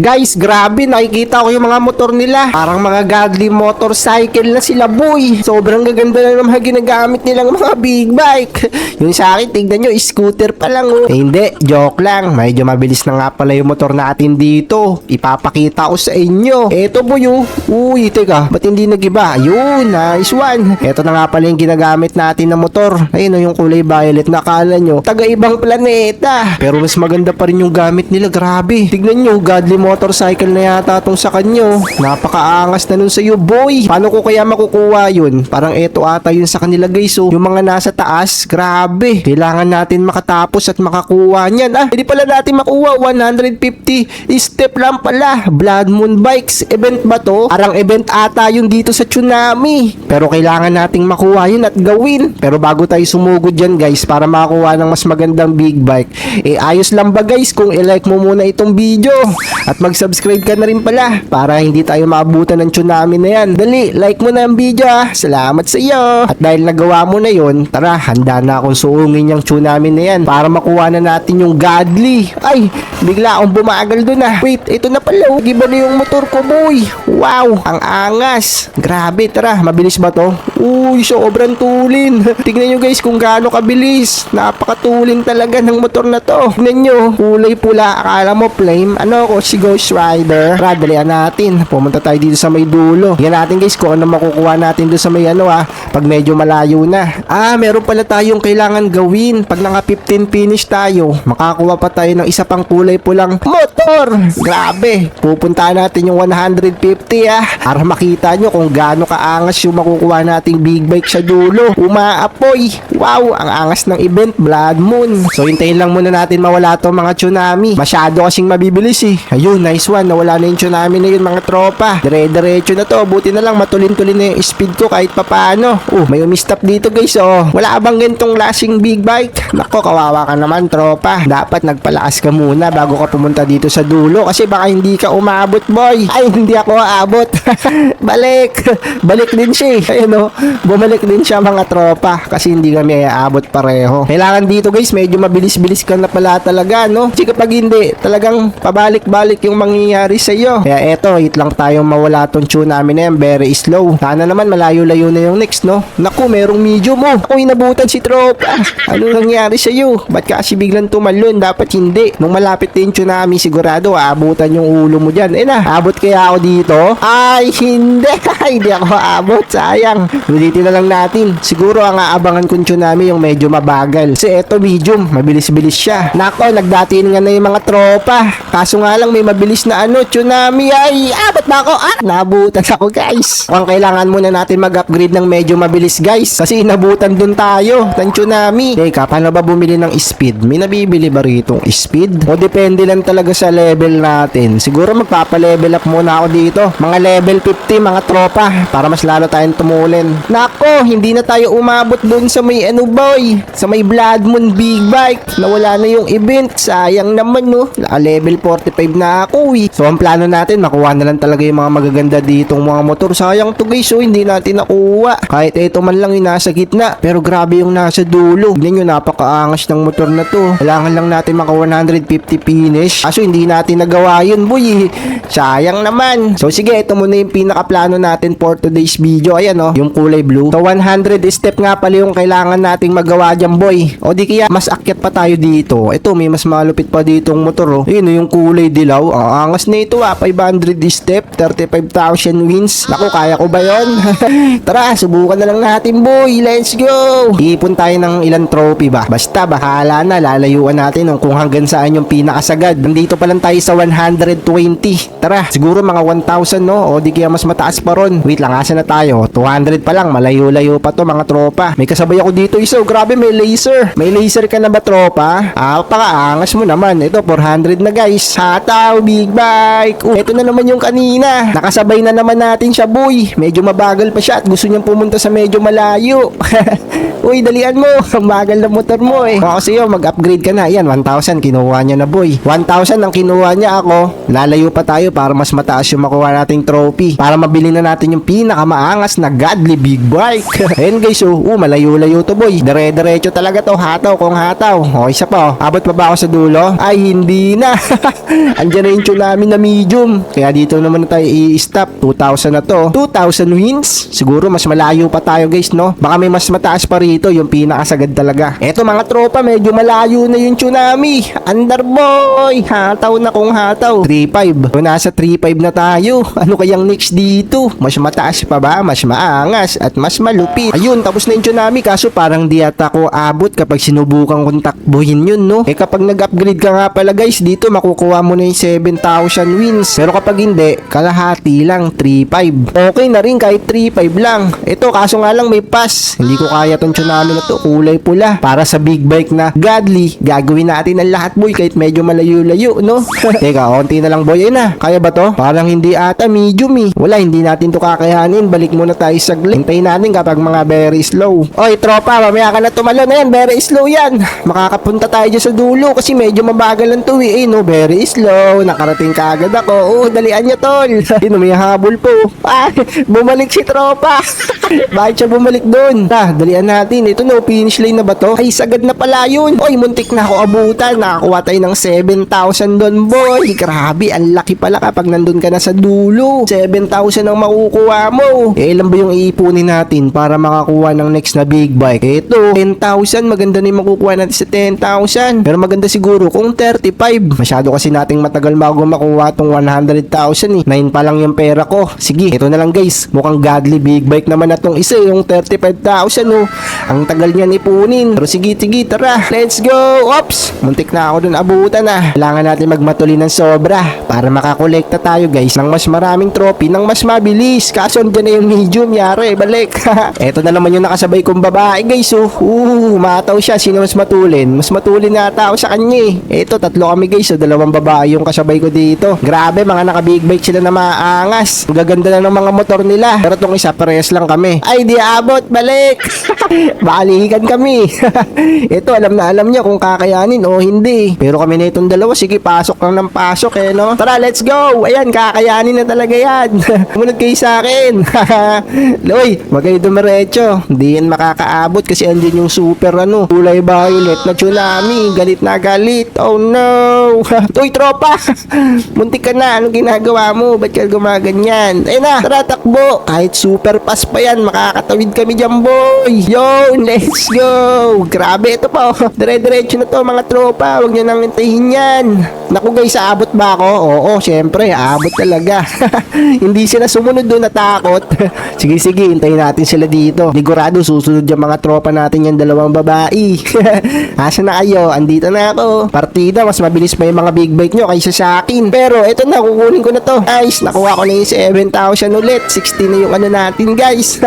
Guys, grabe, nakikita ko yung mga motor nila. Parang mga godly motorcycle na sila, boy. Sobrang gaganda na ng mga ginagamit nilang mga big bike. Yung sa akin, tignan nyo, scooter pa lang, oh. Eh, hindi, joke lang. Medyo mabilis na nga pala yung motor natin dito. Ipapakita ko sa inyo. Eto, boy, oh. Uy, teka, ba't hindi nagiba? Ayun, nice one. Eto na nga pala yung ginagamit natin na motor. Ayun, oh, yung kulay violet. Nakala nyo, taga-ibang planeta. Pero mas maganda pa rin yung gamit nila, grabe. Tignan nyo, godly motorcycle na yata tong sa kanyo. Napakaangas na nun sa'yo, boy. Paano ko kaya makukuha yun? Parang eto ata yun sa kanila, guys. So, yung mga nasa taas, grabe. Kailangan natin makatapos at makakuha niyan. Hindi pala natin makuha. 150 step lang pala. Blood Moon Bikes. Event ba to? Parang event ata yun dito sa Tsunami. Pero kailangan nating makuha yun at gawin. Pero bago tayo sumugod dyan, guys, para makakuha ng mas magandang big bike, ayos lang ba, guys, kung i-like mo muna itong video? At mag-subscribe ka na rin pala para hindi tayo maabutan ng tsunami na yan. Dali, like mo na ang video, Salamat sa iyo. At dahil nagawa mo na yon, tara, handa na akong suungin yung tsunami na yan para makuha na natin yung godly. Ay, bigla akong bumagal dun Wait, ito na pala. Iba na yung motor ko, boy. Wow, ang angas. Grabe, tara, mabilis ba to? Uy, sobrang tulin. Tignan nyo, guys, kung gaano kabilis. Napakatulin talaga ng motor na to. Tignan nyo, kulay pula. Akala mo flame. Ano ako, si Ghost Rider. Tara, dalian natin. Pumunta tayo dito sa may dulo. Yan natin, guys, kung ano makukuha natin doon sa may pag medyo malayo na. Meron pala tayong kailangan gawin. Pag naka 15 finish tayo, makakuha pa tayo ng isa pang kulay pulang motor. Grabe. Pupuntahan natin yung 150 para makita nyo kung gaano kaangas yung makukuha nating big bike sa dulo. Umaapoy. Wow, ang angas ng event, Blood Moon. So, hintayin lang muna natin mawala to mga tsunami. Masyado kasing mabibilis Ayun, nice one. Nawala na yung tsunami na yun, mga tropa. Dire-diretso na to. Buti na lang matulin-tulin na yung speed ko kahit papaano. May umistop dito, guys. Wala bang gantong lasing big bike? Nako, kawawa ka naman, tropa. Dapat nagpalakas ka muna bago ka pumunta dito sa dulo kasi baka hindi ka umabot, boy. Ay, hindi ako aabot. Balik. Balik din siya Ayun, bumalik din siya, mga tropa, kasi hindi kami aabot pareho. Kailangan dito, guys, medyo mabilis-bilis ka na pala talaga, no? Kasi kapag hindi, talagang pabalik-balik yung mangyayari sa iyo. Kaya eto, wait lang tayong mawala tong tsunami na yan. Very slow. Sana naman malayo-layo na yung next, no? Naku, merong medium mo. Ako, inabutan si tropa. Ano nangyari sa iyo? Ba't kasi biglang tumalon? Dapat hindi. Nung malapit din tsunami, sigurado aabutan yung ulo mo dyan. Abot kaya ako dito? Ay, hindi. Hindi ako aabot. Sayang. Ulitin na lang natin. Siguro ang aabangan kong tsunami yung medyo mabagal. Kasi eto, medium. Mabilis-bilis siya. Nako, nagdatiin nga na yung mga tropa. Kaso nga lang may mabilis na tsunami. Ay, abot na ako. Nabutan ako, guys. Ang kailangan muna natin mag-upgrade ng medyo mabilis, guys. Kasi inabutan dun tayo ng tsunami. Teka, paano ba bumili ng speed? May nabibili ba rito speed? O depende lang talaga sa level natin. Siguro magpapa-level up muna ako dito. Mga level 50, mga tropa. Para mas lalo tayong tumulin. Nako, hindi na tayo umabot dun sa may boy. Sa may Blood Moon big bike. Nawala na yung event. Sayang naman, no? Level 45 na ako, So, ang plano natin, makuha na lang talaga yung mga magaganda ditong mga motor. Sayang to, guys, hindi natin nakuha. Kahit ito man lang yung nasa gitna. Pero grabe yung nasa dulo. Tignan nyo, napakaangas ng motor na to. Kailangan lang natin maka 150 finish. Kaso hindi natin nagawa yun, boy. Sayang naman. So, sige, ito muna yung pinaka-plano natin for today's video. Ayan, yung kulay blue. So, 100 step nga pala yung kailangan nating magawa dyan, boy. O di kaya, mas akyat pa tayo dito. Ito, may mas malupit pa ditong motor, Ayun, yung kulay dilaw. Angas na ito, 500 step, 35,000 wins. Naku, kaya ko ba yun? Tara, subukan na lang natin, boy. Let's go! Iipon tayo ng ilang trophy ba? Basta, bahala na. Lalayuan natin kung hanggang saan yung pinakasagad. Nandito pa lang tayo sa 120. Tara, siguro mga 1,000, no? O di kaya mas mataas pa ron. Wait lang, asa na tayo? 200 pa lang. Malayo-layo pa to, mga tropa. May kasabay ako dito, Grabe, may laser. May laser ka na ba, tropa? Pakaangas mo naman. Ito, 400 na, guys. Hataw, big bike. Ito na naman yung kanina. Nakasabay na naman natin siya, boy. Medyo mabagal pa siya at gusto niyang pumunta sa medyo malayo. Uy, dalian mo. Magal na motor mo Kasi mag-upgrade ka na. Yan, 1,000 kinuha niya na, boy. 1,000 ang kinuha niya ako. Lalayo pa tayo para mas mataas yung makuha nating trophy. Para mabili na natin yung pinakamaangas na godly big bike. Ayan, guys, malayo-layo to, boy. Dire-diretso talaga to. Hataw kung hataw. O, isa pa, Abot pa ba ako sa dulo? Ay, hindi na. Andiyan na na yung tsunami na medium. Kaya dito naman tayo i-stop. 2,000 na to. 2,000 wins. Siguro mas malayo pa tayo guys, no? Baka may mas mataas pa rito, yung pinakasagad talaga. Eto mga tropa, medyo malayo na yung tsunami. Underboy! Hataw na kung hataw. 3.5. So, nasa 3.5 na tayo. Ano kayang next dito? Mas mataas pa ba? Mas maangas at mas malupit. Ayun, tapos na yung tsunami. Kaso parang di ata ko abot kapag sinubukan kong takbuhin yun, no? Eh kapag nag-upgrade ka nga pala guys, dito makukuha mo na yung 7,000 wins. Pero kapag hindi, kalahati lang, 3.5. Okay na rin kahit 3.5 lang. Ito, kaso nga lang may pass. Hindi ko kaya tong tsunami na to. Kulay pula. Para sa big bike na godly, gagawin natin ang lahat boy kahit medyo malayo-layo, no? Teka, onti na lang boy. Ayun na. Kaya ba to? Parang hindi ata medium eh. Wala, hindi natin to kakayanin. Balik muna tayo saglit. Hintayin natin kapag mga very slow. Oy, tropa, mamaya ka na tumalo na yan. Very slow yan. Makakapunta tayo dyan sa dulo kasi medyo mabagal ang tuwi eh, no? Very slow. Nakarating ka agad ako. Oh, dalian nyo tol. Yun, may habol po. Ah, bumalik si tropa. Bakit siya bumalik doon? Dalian natin. Ito no, finish line na ba to? Ay, sagad na pala yun. Oy, muntik na ako abutan. Nakakuha tayo ng 7,000 doon, boy. Grabe, ang laki pala kapag nandun ka na sa dulo. 7,000 ang makukuha mo. Eh, ilan ba yung iipunin natin para makakuha ng next na big bike? Ito, 10,000. Maganda na yung makukuha natin sa 10,000. Pero maganda siguro kung 35. Masyado kasi nating matagal bago makuha tong 100,000 eh. 9 pa lang yung pera ko. Sige, ito na lang guys. Mukhang godly big bike naman na tong isa, yung 35,000 oh. Ang tagal niyan ipunin. Pero sige, tara. Let's go. Oops, muntik na ako dun abutan ah. Kailangan natin magmatuli ng sobra para makakolekta tayo guys ng mas maraming trophy ng mas mabilis. Kaso andyan na yung medium, yari, balik. Eto na naman yung nakasabay kong babae guys oh. Mataw siya. Sino mas matulin? Mas matulin na ata ako sa kanya eh. Eto, tatlo kami guys. So, dalawang babae yung kasabay ko dito. Grabe, mga naka-big bike sila na maangas. Ang gaganda na ng mga motor nila. Pero tong isa, parehas lang kami. Ay, di abot, balik. Balikan kami. Ito, alam na alam niya kung kakayanin o hindi. Pero kami na itong dalawa, sige, pasok lang ng pasok eh, no? Tara, let's go. Ayan, kakayanin na talaga yan. Munod kayo sa akin. Loy, wag kayo dumiretso. Hindi yan makakaabot kasi andyan yung super kulay violet na tsunami. Galit na galit. Oh no. Uy, tropa. Muntik ka na. Anong ginagawa mo? Ba't ka gumaganyan? Ayun na, tara, takbo. Kahit super pass pa yan, makakatawid kami dyan, boy. Yo, let's go. Grabe, ito pa. Dire-diretso na to, mga tropa. Huwag nyo nang hintayin yan. Naku guys, aabot ba ako? Oo, syempre, aabot talaga. Hindi sila sumunod doon, natakot. Sige, hintayin natin sila dito. Ligurado, susunod yung mga tropa natin yung dalawang babae. Asa na kayo? Andito na ako. Partida, mas mabilis pa yung mga big bike nyo kaysa sa akin. Pero, eto na, kukunin ko na to. Nice, nakuha ko na yung 7,000 ulit. 60 na yung natin, guys.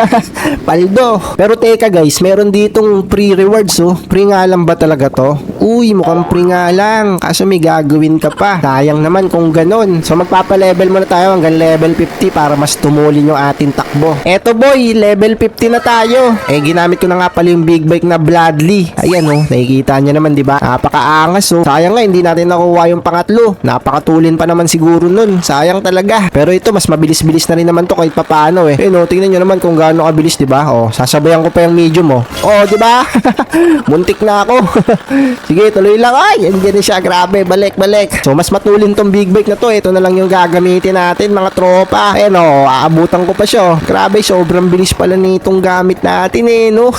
Paldo. Pero teka guys, meron ditong free rewards oh. Free nga lang ba talaga to? Uy, mukhang free nga lang. Kaso may gagawin ka pa. Sayang naman kung ganon. So magpapa-level muna tayo hanggang level 50 para mas tumulin yung ating takbo. Eto boy, level 50 na tayo. Eh, ginamit ko na nga pala yung big bike na Bladley. Ayan oh, nakikita nyo naman diba? Napakaangas oh. Sayang nga, hindi natin nakuha yung pangatlo. Napakatulin pa naman siguro nun. Sayang talaga. Pero ito, mas mabilis-bilis na rin naman to kahit papaano eh. Eh no, tingnan nyo naman kung gaano kabilis diba? Oh, sasabayan ko pa yung medium oh. Oh, diba? Muntik na ako. Sige, tuloy lang. Ay, andyan na siya. Grabe, balik. So, mas matulin tong big bike na to. Ito na lang yung gagamitin natin, mga tropa. Ayan oh, aabutan ko pa siya. Grabe, sobrang bilis pala nitong gamit natin eh, no?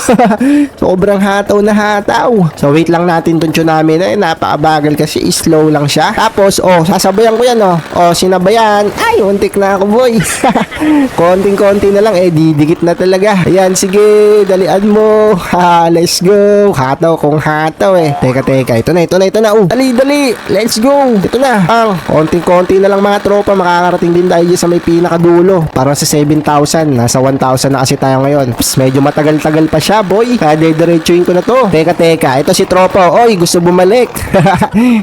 Sobrang hataw na hataw. So, wait lang natin tong tsunami na. Napakabagal kasi slow lang siya. Tapos, oh, sasabayan ko yan oh. Oh, sinabayan. Ay, muntik na ako, boy. Konting-konti na lang eh, didikit na talaga. Ayan, sige, dalian mo. Ha, let's go. Hataw kung hataw eh. Teka. Ito na. Oh, dali. Let's go. Ito na. Konting-konti na lang mga tropa. Makakarating din tayo sa may pinakadulo. Para sa 7,000. Nasa 1,000 na kasi tayo ngayon. Psst, medyo matagal-tagal pa siya, boy. Kaya diretsuin ko na to. Teka. Ito si tropa. Oy, gusto bumalik.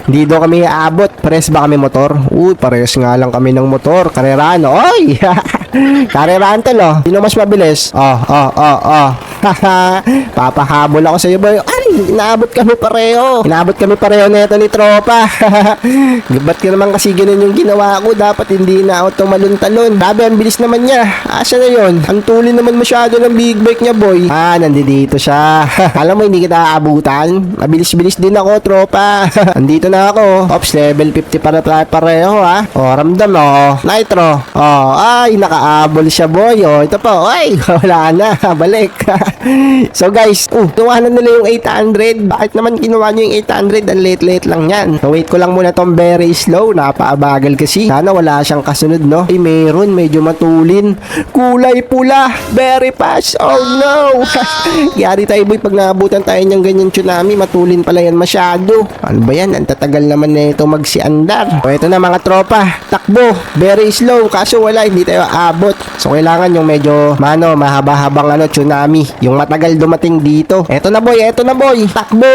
Hindi daw kami aabot. Pares ba kami motor? Uy, pares nga lang kami ng motor. Karerano. Oy! Kareraan tol oh. Sino mas mabilis? Oh. Papahabol ako sa iyo, boy. Ay, Inaabot kami pareho. Inaabot kami pareho neto ni tropa. Ba't ka naman kasi ganun yung ginawa ko? Dapat hindi na ako tumalon-talon. Sabi, ang bilis naman niya. Asa na yun? Ang tulin naman masyado ng big bike niya, boy. Nandito siya. Alam mo, hindi kita aabutan. Mabilis-bilis din ako, tropa. Andito na ako. Ops, level 50 para pareho, ha? Ramdam, Nitro. Ay, nakaabol siya, boy. Ito po. Ay, wala na. Balik. So, guys, kinuha na nila yung 800. Bakit naman kinuha nyo yung 800? Ang late-late lang yan. So, wait ko lang muna tong very slow. Napaabagal kasi. Sana wala siyang kasunod, no? Ay, meron. Medyo matulin. Kulay pula. Very fast. Oh, no. Yari tayo, boy. Pag naabutan tayo niyang ganyan tsunami, matulin pala yan masyado. Ano ba yan? Ang tatagal naman na ito magsiandar. So, ito na mga tropa. Takbo. Very slow. Kaso wala. Hindi tayo aabot. So, kailangan yung medyo, mahaba-habang tsunami. Yung matagal dumating dito. Eto na, boy. Takbo.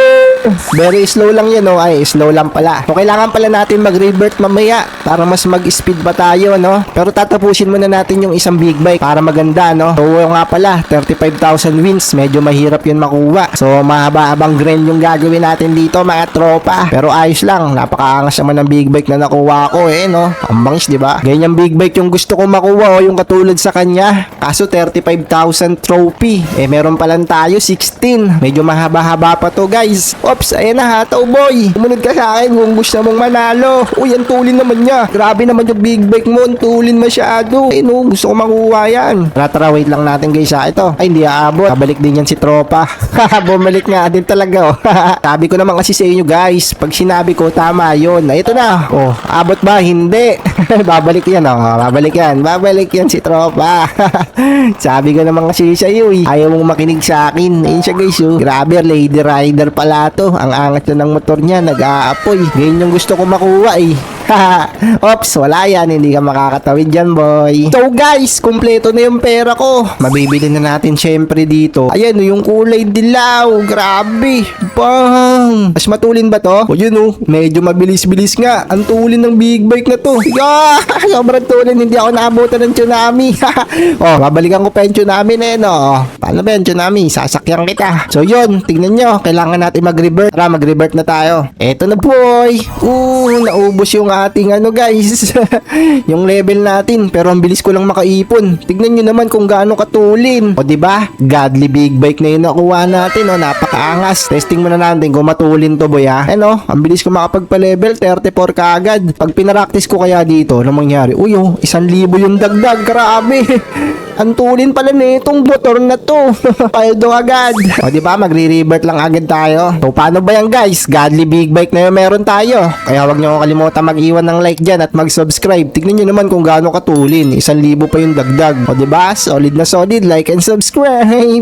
Very slow lang yan, Ay, slow lang pala. So, kailangan pala natin mag-revert mamaya para mas mag-speed pa tayo, no? Pero tatapusin muna natin yung isang big bike para maganda, no? So, nga pala, 35,000 wins. Medyo mahirap yun makuha. So, mahaba-habang grind yung gagawin natin dito, mga tropa. Pero ayos lang. Napakaangas naman ng big bike na nakuha ko, no? Ang bangis, di ba? Ganyan big bike yung gusto ko makuha, yung katulad sa kanya. Kaso, 35,000 trophy. Meron pa lang tayo, 16. Medyo mahaba-haba pa to, guys. Ops, ayan na, hataw, boy. Sumunod ka sa akin kung gusto mong manalo. Uy, ang tulin naman niya. Grabe naman yung big bike mo. Ang tulin masyado. Gusto ko makuha yan. Tara, wait lang natin, guys, ito. Ay, hindi aabot. Kabalik din yan si tropa. Bumalik nga din talaga, Sabi ko naman kasi sa inyo, guys. Pag sinabi ko, tama yun. Ito na. Abot ba? Hindi. Babalik yan si tropa. Sabi ko naman kasi sa iyo, ayaw mong makinig sa akin. Ayun siya, guys, Grabe, lady rider pala to. Ang angat na ng motor niya, nag-aapoy. Ganyan yung gusto ko makuha, Ops, wala yan. Hindi ka makakatawid dyan, boy. So, guys, kumpleto na yung pera ko. Mabibili na natin syempre dito. Ayan, yung kulay dilaw. Grabe. Bang. Mas matulin ba to? Yun, medyo mabilis-bilis nga. Ang tulin ng big bike na to. Sobrang tulin. Hindi ako naabutan ng tsunami. Babalikan ko pa yung tsunami na yun, Paano ba yung tsunami? Sasakyan kita. So, yun. Tingnan nyo. Kailangan natin mag-revert. Tara, mag-revert na tayo. Eto na, boy. Naubos yung ating guys. Yung level natin. Pero ang bilis ko lang makaipon. Tignan nyo naman kung gaano katulin. Diba? Godly big bike na yun nakuha natin. Napakaangas. Testing muna natin kung matulin to, boy, ang bilis ko makapagpa-level. 34 kaagad. Pag pinaraktis ko kaya dito, ano mangyari? 1,000 yung dagdag. Grabe. Ang tulin pala nitong motor na to. Paldo agad. Diba? Magre-revert lang agad tayo. So, paano ba yan, guys? Godly big bike na yun meron tayo. Kaya wag nyo kalimutan mag-iwan ng like dyan at mag-subscribe. Tignan nyo naman kung gaano katulin. 1,000 pa yung dagdag. Diba? Solid na solid. Like and subscribe.